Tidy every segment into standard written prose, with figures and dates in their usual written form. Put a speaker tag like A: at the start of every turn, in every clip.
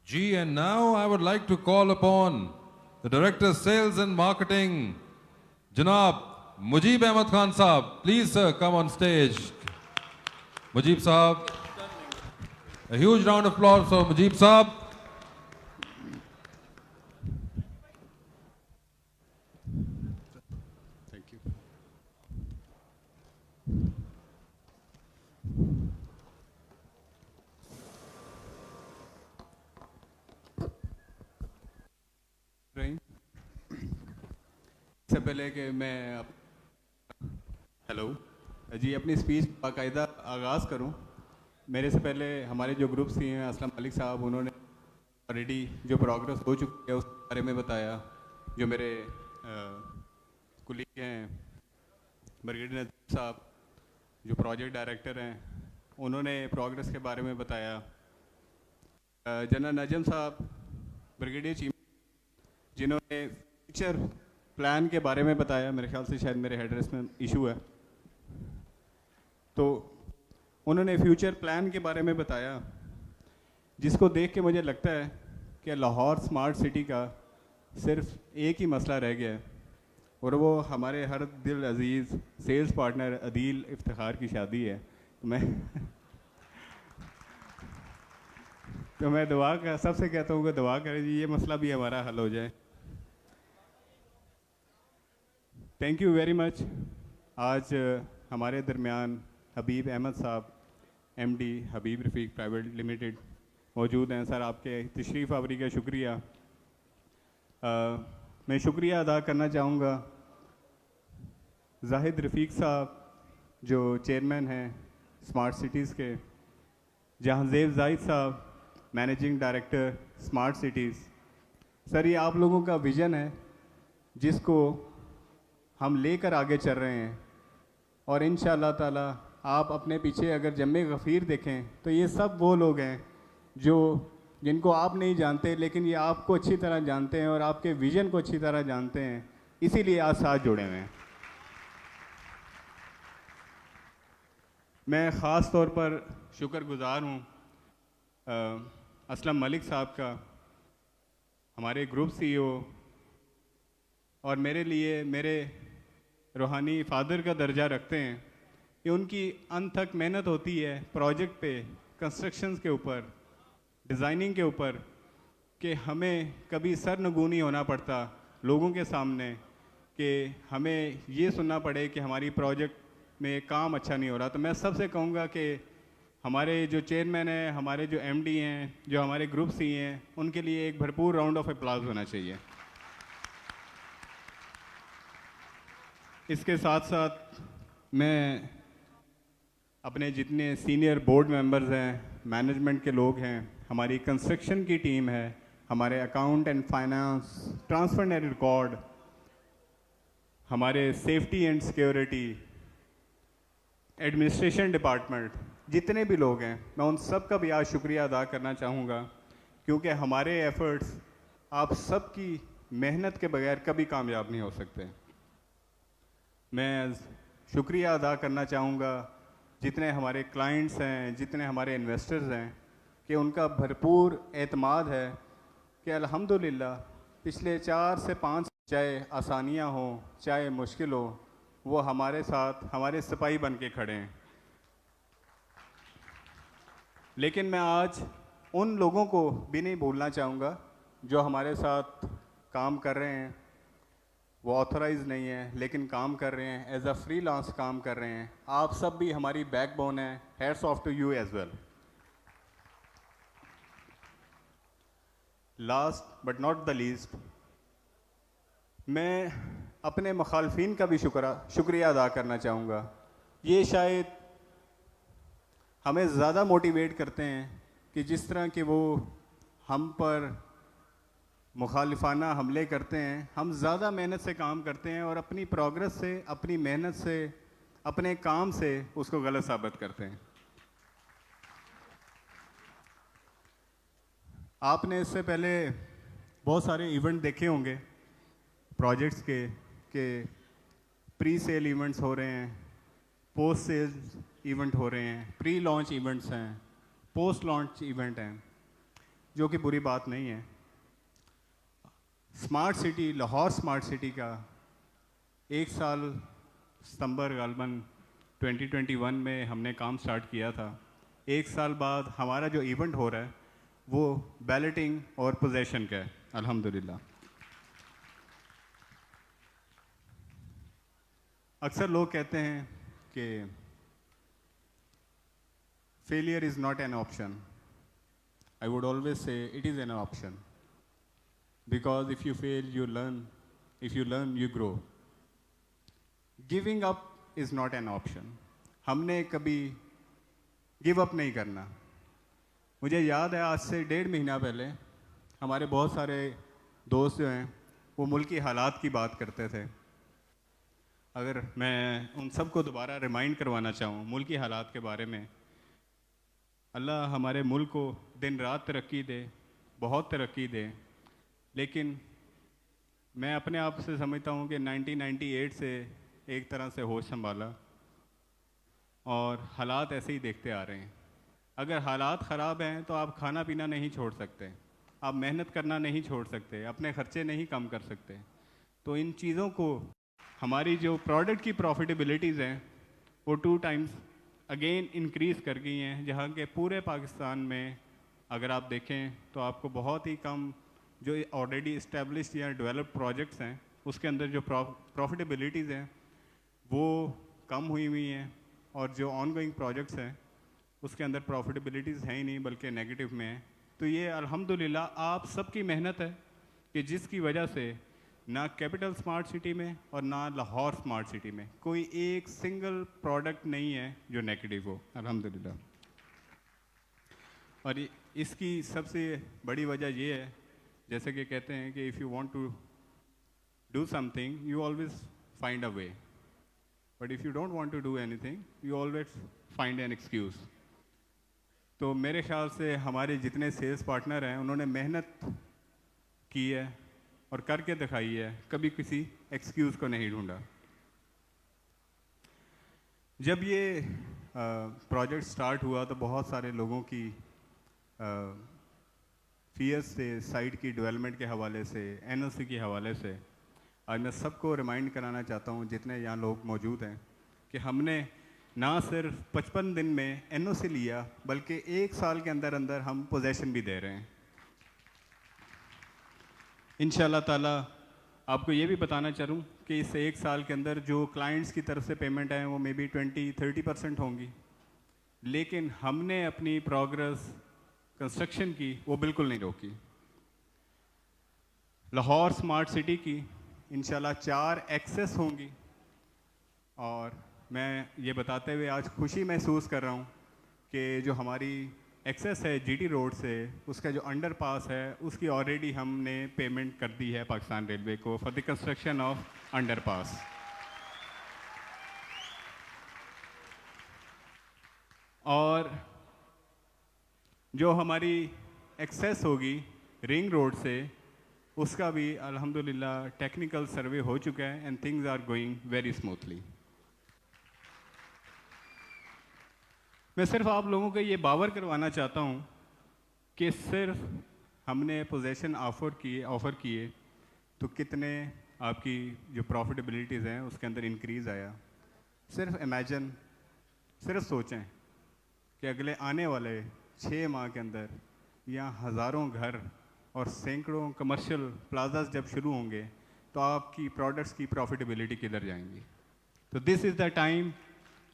A: Gee, and now I would like to call upon the Director Sales and Marketing, Janab Mujib Ahmed Khan Saab. Please, sir, come on stage. Mujib Saab. A huge round of applause for Mujib Saab.
B: Thank you. इससे पहले कि मैं hello जी अपनी speech बाकायदा आगाज़ करूं, मेरे से पहले हमारे जो ग्रुप सी हैं असलम मलिक साहब, उन्होंने ऑलरेडी जो प्रोग्रेस हो चुकी है उस बारे में बताया। जो मेरे कुलीग हैं ब्रिगेडियर नजीब साहब, जो प्रोजेक्ट डायरेक्टर हैं, उन्होंने प्रोग्रेस के बारे में बताया। जनरल नजम साहब ब्रिगेडियर चीफ, जिन्होंने फ्यूचर प्लान के बारे में बताया। मेरे ख्याल से शायद मेरे एड्रेस में इशू है, तो उन्होंने फ्यूचर प्लान के बारे में बताया, जिसको देख के मुझे लगता है कि लाहौर स्मार्ट सिटी का सिर्फ एक ही मसला रह गया है, और वो हमारे हर दिल अजीज़ सेल्स पार्टनर अदील इफ्तिखार की शादी है। तो मैं दुआ का सबसे कहता हूँ कि दुआ करें जी, ये मसला भी हमारा हल हो जाए। Thank you very much. आज हमारे दरमियान हबीब अहमद साहब, एमडी हबीब रफ़ीक प्राइवेट लिमिटेड मौजूद हैं। सर, आपके तशरीफ़ आवरी का शुक्रिया। मैं शुक्रिया अदा करना चाहूँगा जाहिद रफ़ीक साहब, जो चेयरमैन हैं स्मार्ट सिटीज़ के, जहांज़ेब जाहिद साहब, managing director smart cities. Sir, ये आप लोगों का विज़न है जिसको हम लेकर आगे चल रहे हैं, और इंशाअल्लाह ताला आप अपने पीछे अगर जम्मे गफ़ीर देखें तो ये सब वो लोग हैं जिनको आप नहीं जानते, लेकिन ये आपको अच्छी तरह जानते हैं और आपके विज़न को अच्छी तरह जानते हैं, इसीलिए आज साथ जुड़े हुए हैं। मैं ख़ास तौर पर शुक्रगुज़ार हूँ असलम मलिक साहब का, हमारे ग्रुप सीईओ, और मेरे लिए मेरे रूहानी फादर का दर्जा रखते हैं। कि उनकी अनथक मेहनत होती है प्रोजेक्ट पे, कंस्ट्रक्शंस के ऊपर, डिज़ाइनिंग के ऊपर, कि हमें कभी सरनगू नहीं होना पड़ता लोगों के सामने कि हमें ये सुनना पड़े कि हमारी प्रोजेक्ट में काम अच्छा नहीं हो रहा। तो मैं सबसे कहूँगा कि हमारे जो चेयरमैन हैं, हमारे जो एमडी हैं, जो हमारे ग्रुप सी हैं, उनके लिए एक भरपूर राउंड ऑफ अप्लाउज होना चाहिए। इसके साथ साथ मैं अपने जितने सीनियर बोर्ड मेंबर्स हैं, मैनेजमेंट के लोग हैं, हमारी कंस्ट्रक्शन की टीम है, हमारे account and finance, transfer and record, हमारे safety and security, administration department, जितने भी लोग हैं, मैं उन सब का भी आज शुक्रिया अदा करना चाहूँगा, क्योंकि हमारे एफ़र्ट्स आप सब की मेहनत के बगैर कभी कामयाब नहीं हो सकते। मैं शुक्रिया अदा करना चाहूँगा जितने हमारे क्लाइंट्स हैं, जितने हमारे इन्वेस्टर्स हैं, कि उनका भरपूर एतमाद है कि अल्हम्दुलिल्लाह पिछले 4 से 5, चाहे आसानियाँ हों चाहे मुश्किल हो, वो हमारे साथ हमारे सिपाही बन के खड़े हैं। लेकिन मैं आज उन लोगों को भी नहीं भूलना चाहूँगा जो हमारे साथ काम कर रहे हैं, वो ऑथराइज नहीं है लेकिन काम कर रहे हैं, एज अ फ्रीलांस काम कर रहे हैं। आप सब भी हमारी बैकबोन है। Hats off to you as well. Last but not the least, मैं अपने मुखालफिन का भी शुक्रिया अदा करना चाहूँगा। ये शायद हमें ज़्यादा मोटिवेट करते हैं कि जिस तरह के वो हम पर मुखालिफाना हमले करते हैं, हम ज़्यादा मेहनत से काम करते हैं और अपनी प्रोग्रेस से, अपनी मेहनत से, अपने काम से उसको गलत साबित करते हैं। आपने इससे पहले बहुत सारे इवेंट देखे होंगे प्रोजेक्ट्स के प्री सेल इवेंट्स हो रहे हैं, पोस्ट सेल इवेंट हो रहे हैं, प्री लॉन्च इवेंट्स हैं, पोस्ट लॉन्च इवेंट हैं। जो कि बुरी बात नहीं है। Smart city, Lahore smart city का 1 साल सितंबर गालबन 2021 में हमने काम स्टार्ट किया था। 1 साल बाद हमारा जो इवेंट हो रहा है वो बैलेटिंग और पोजेशन का है, अल्हम्दुलिल्लाह। अक्सर लोग कहते हैं कि failure is not an option. I would always say it is an option, because if you fail you learn, if you learn you grow. Giving up is not an option. हमने कभी गिव अप नहीं करना। मुझे याद है आज से 1.5 महीना पहले हमारे बहुत सारे दोस्त जो हैं वो मुल्क की हालात की बात करते थे। अगर मैं उन सबको दोबारा रिमाइंड करवाना चाहूँ मुल्क की हालात के बारे में, अल्लाह हमारे मुल्क को दिन रात तरक्की दे, बहुत तरक्की दे। लेकिन मैं अपने आप से समझता हूँ कि 1998 से एक तरह से होश संभाला और हालात ऐसे ही देखते आ रहे हैं। अगर हालात ख़राब हैं तो आप खाना पीना नहीं छोड़ सकते, आप मेहनत करना नहीं छोड़ सकते, अपने ख़र्चे नहीं कम कर सकते। तो इन चीज़ों को, हमारी जो प्रोडक्ट की प्रॉफिटेबिलिटीज़ हैं वो 2 टाइम्स अगेन इंक्रीज़ कर गई हैं, जहाँ के पूरे पाकिस्तान में अगर आप देखें तो आपको बहुत ही कम जो ऑलरेडी इस्टेब्लिश्ड या डेवलप्ड प्रोजेक्ट्स हैं उसके अंदर जो प्रॉफिटेबिलिटीज़ हैं वो कम हुई हैं, और जो ऑनगोइंग प्रोजेक्ट्स हैं उसके अंदर प्रॉफिटेबिलिटीज़ हैं ही नहीं बल्कि नेगेटिव में है। तो ये अल्हम्दुलिल्लाह आप सबकी मेहनत है कि जिसकी वजह से ना कैपिटल स्मार्ट सिटी में और ना लाहौर स्मार्ट सिटी में कोई एक सिंगल प्रोडक्ट नहीं है जो नेगेटिव हो, अल्हम्दुलिल्लाह। और इसकी सबसे बड़ी वजह ये है, जैसे कि कहते हैं कि if you want to do something you always find a way, but if you don't want to do anything you always find an excuse. तो मेरे ख्याल से हमारे जितने सेल्स पार्टनर हैं उन्होंने मेहनत की है और करके दिखाई है, कभी किसी एक्सक्यूज़ को नहीं ढूंढा। जब ये प्रोजेक्ट स्टार्ट हुआ तो बहुत सारे लोगों की फियर्स से, साइट की डेवलपमेंट के हवाले से, एनओसी के हवाले से। आज मैं सबको रिमाइंड कराना चाहता हूँ जितने यहाँ लोग मौजूद हैं कि हमने ना सिर्फ 55 दिन में एनओसी लिया बल्कि 1 साल के अंदर अंदर हम पोजेशन भी दे रहे हैं। इंशाल्लाह ताला आपको ये भी बताना चाहूँ कि इस 1 साल के अंदर जो क्लाइंट्स की तरफ से पेमेंट है वो मे बी 20-30% होंगी, लेकिन हमने अपनी प्रोग्रेस कंस्ट्रक्शन की वो बिल्कुल नहीं रोकी। लाहौर स्मार्ट सिटी की इंशाल्लाह 4 एक्सेस होंगी, और मैं ये बताते हुए आज खुशी महसूस कर रहा हूँ कि जो हमारी एक्सेस है जीटी रोड से, उसका जो अंडरपास है उसकी ऑलरेडी हमने पेमेंट कर दी है पाकिस्तान रेलवे को for the construction of underpass. और जो हमारी एक्सेस होगी रिंग रोड से उसका भी अल्हम्दुलिल्लाह टेक्निकल सर्वे हो चुका है and things are going very smoothly. मैं सिर्फ आप लोगों को ये बावर करवाना चाहता हूँ कि सिर्फ हमने पोजेशन ऑफ़र किए तो कितने आपकी जो प्रॉफिटेबिलिटीज़ हैं उसके अंदर इंक्रीज़ आया। सिर्फ इमेजिन, सिर्फ सोचें कि अगले आने वाले 6 माह के अंदर यहाँ हज़ारों घर और सैकड़ों कमर्शियल प्लाजाज जब शुरू होंगे तो आपकी प्रोडक्ट्स की प्रॉफिटेबिलिटी किधर जाएंगी। तो this is the time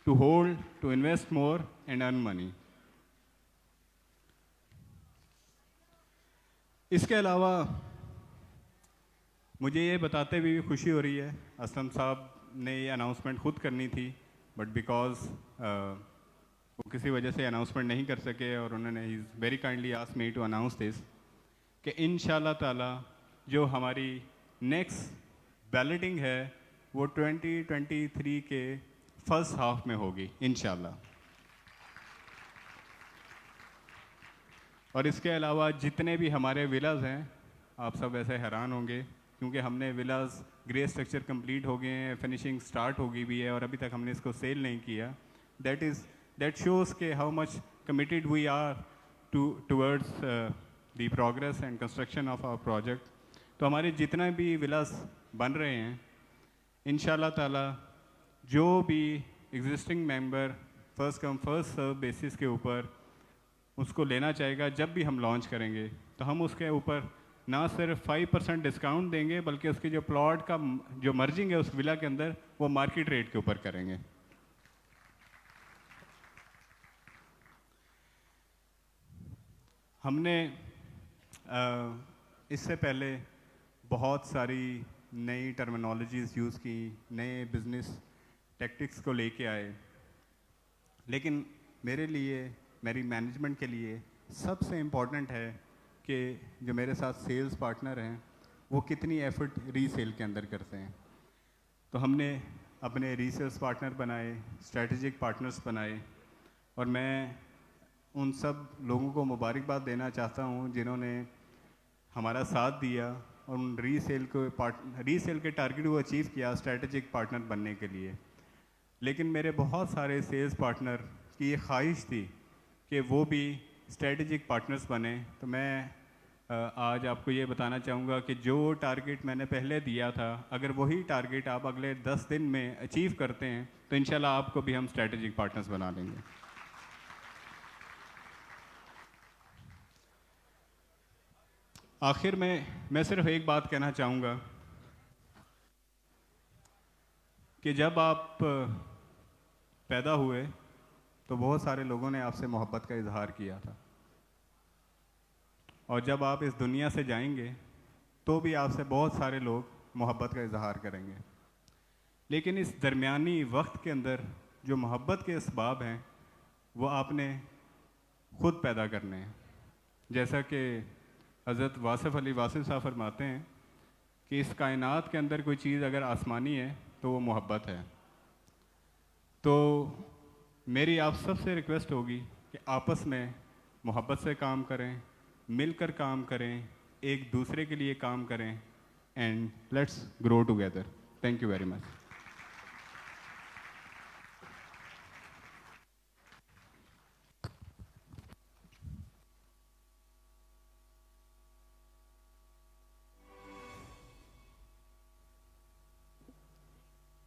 B: to hold, to invest more and earn money. इसके अलावा मुझे ये बताते हुए भी खुशी हो रही है, असलम साहब ने ये अनाउंसमेंट खुद करनी थी बट बिकॉज वो किसी वजह से अनाउंसमेंट नहीं कर सके और उन्होंने ही very kindly asked me to announce this कि इंशाल्लाह ताला जो हमारी नेक्स्ट बैलेटिंग है वो 2023 के फर्स्ट हाफ में होगी इंशाल्लाह। और इसके अलावा जितने भी हमारे विलाज हैं, आप सब ऐसे हैरान होंगे क्योंकि हमने विलाज ग्रे स्ट्रक्चर कंप्लीट हो गए हैं, फिनिशिंग स्टार्ट हो गई भी है और अभी तक हमने इसको सेल नहीं किया। दैट शोज़ के how much committed we are towards the progress and construction of our project. तो हमारे जितना भी विलास बन रहे हैं, इंशाल्लाह ताला जो भी existing member first come first serve basis के ऊपर उसको लेना चाहेगा, जब भी हम लॉन्च करेंगे तो हम उसके ऊपर ना सिर्फ 5% डिस्काउंट देंगे, बल्कि उसके जो प्लॉट का जो मर्जिंग है उस विला के अंदर वो मार्केट रेट के ऊपर करेंगे। हमने इससे पहले बहुत सारी नई टर्मिनोलॉजीज़ यूज़ की, नए बिजनेस टैक्टिक्स को लेके आए, लेकिन मेरे लिए, मेरी मैनेजमेंट के लिए सबसे इम्पॉर्टेंट है कि जो मेरे साथ सेल्स पार्टनर हैं वो कितनी एफर्ट रीसेल के अंदर करते हैं। तो हमने अपने रीसेल्स पार्टनर बनाए, स्ट्रेटजिक पार्टनर्स बनाए, और मैं उन सब लोगों को मुबारकबाद देना चाहता हूं जिन्होंने हमारा साथ दिया और उन रीसेल के टारगेट को अचीव किया स्ट्रेटजिक पार्टनर बनने के लिए। लेकिन मेरे बहुत सारे सेल्स पार्टनर की ये ख्वाहिश थी कि वो भी स्ट्रेटजिक पार्टनर्स बने। तो मैं आज आपको ये बताना चाहूँगा कि जो टारगेट मैंने पहले दिया था, अगर वही टारगेट आप अगले 10 दिन में अचीव करते हैं तो इंशाल्लाह आपको भी हम स्ट्रेटजिक पार्टनर्स बना लेंगे। आखिर में मैं सिर्फ एक बात कहना चाहूँगा कि जब आप पैदा हुए तो बहुत सारे लोगों ने आपसे मोहब्बत का इजहार किया था, और जब आप इस दुनिया से जाएंगे तो भी आपसे बहुत सारे लोग मोहब्बत का इजहार करेंगे। लेकिन इस दरमियानी वक्त के अंदर जो मोहब्बत के असबाब हैं वो आपने ख़ुद पैदा करने हैं। जैसा कि हज़रत वासिफ़ अली वासिफ़ साहब फरमाते हैं कि इस कायनात के अंदर कोई चीज़ अगर आसमानी है तो वो मोहब्बत है। तो मेरी आप सबसे रिक्वेस्ट होगी कि आपस में मोहब्बत से काम करें, मिलकर काम करें, एक दूसरे के लिए काम करें, and let's grow together. Thank you very much.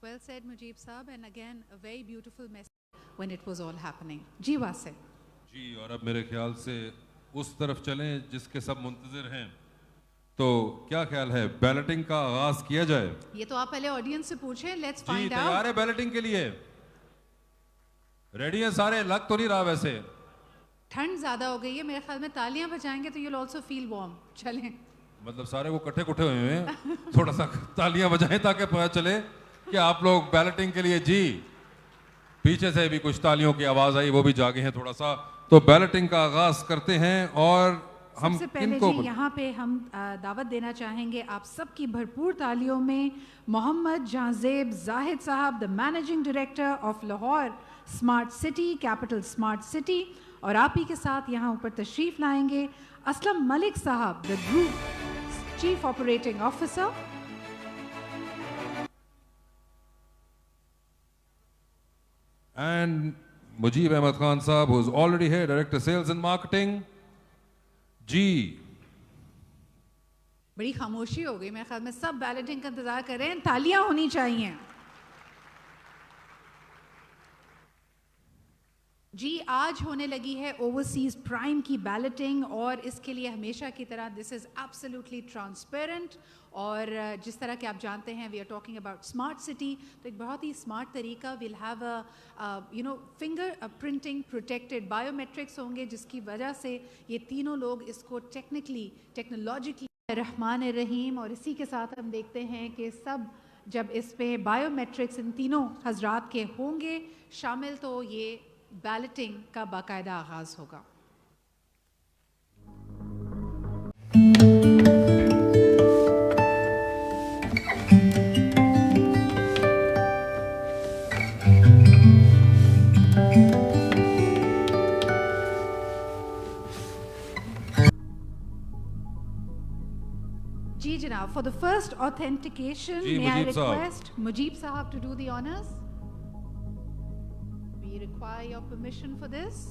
C: Well said, Mujib Saab, and again a very beautiful message when it was all happening. जी वासिफ।
A: जी, और अब मेरे ख्याल से उस तरफ चलें जिसके सब मुंतज़िर हैं। तो क्या ख्याल है, बैलेटिंग का आगाज किया जाए?
C: ये तो आप पहले ऑडियंस से पूछें। लेट्स
A: जी,
C: फाइंड
A: तैयार
C: आउट।
A: है बैलेटिंग के लिए? रेडी हैं सारे? लग तो नहीं रहा वैसे।
C: ठंड ज्यादा हो गई है, मेरे ख्याल में तालियां बजाएंगे तो you'll also feel warm। चलें।
A: मतलब सारे वो कट्ठे कुट्ठे हुए हैं, थोड़ा सा तालियां बजाएं ताकि पता चले कि आप लोग बैलेटिंग के लिए। जी, पीछे से भी कुछ तालियों की आवाज आई, वो भी जागे हैं थोड़ा सा। तो बैलेटिंग का आगाज करते हैं, और हम
C: सबसे पहले
A: किनको
C: जी यहाँ पे हम दावत देना चाहेंगे आप सबकी भरपूर तालियों में मोहम्मद जहांजेब जाहिद साहब, the managing director of Lahore smart city, capital smart city, और आप ही के साथ यहाँ ऊपर तशरीफ लाएंगे असलम मलिक साहब, the group chief operating officer,
A: and Mujib Ahmed Khan Saab, who is already here, Director Sales and Marketing. जी,
C: बड़ी खामोशी हो गई, मेरे ख्याल में सब बैलेटिंग का इंतजार कर रहे हैं, तालियां होनी चाहिए। जी, आज होने लगी है ओवरसीज प्राइम की बैलेटिंग, और इसके लिए हमेशा की तरह दिस इज़ एब्सोल्युटली ट्रांसपेरेंट। और जिस तरह के आप जानते हैं we are talking about smart city, तो एक बहुत ही स्मार्ट तरीका, will have a finger printing protected biometrics होंगे, जिसकी वजह से ये तीनों लोग इसको टेक्नोलॉजिकली रहमान रहीम। और इसी के साथ हम देखते हैं कि सब जब इस पे बायोमेट्रिक्स इन तीनों हजरात के होंगे शामिल, तो ये बैलेटिंग का बाकायदा आगाज होगा। जी जनाब, for the first authentication,
A: ji,
C: may I
A: Mujib साहब।
C: request Mujib Sahab to do the honors? We require your permission for this.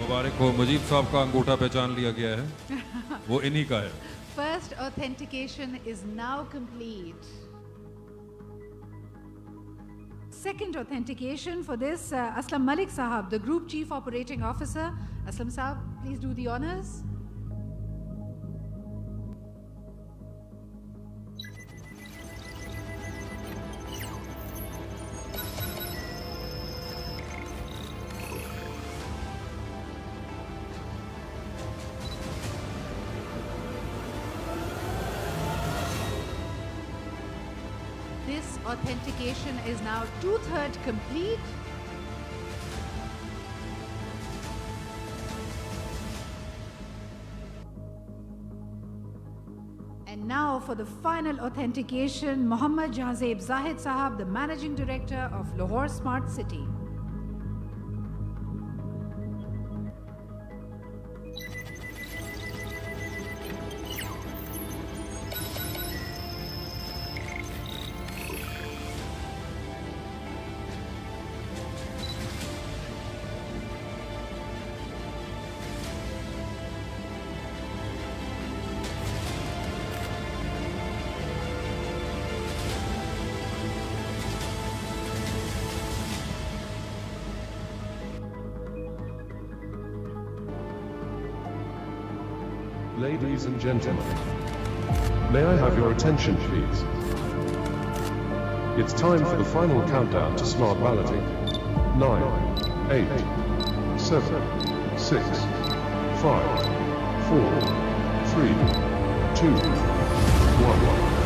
A: मुबारक हो, मुजीब साहब का अंगूठा पहचान लिया गया है, वो इन्हीं का है.
C: First authentication is now complete. Second authentication for this, Aslam Malik Sahab, the Group Chief Operating Officer. Aslam Sahab, please do the honors. This authentication is now 2/3 complete. And now for the final authentication, Mohammad Jahzeb Zahid Sahab, the Managing Director of Lahore Smart City.
D: Ladies and gentlemen, may I have your attention please? It's time for the final countdown to smart balloting. 9, 8, 7, 6, 5, 4, 3, 2, 1.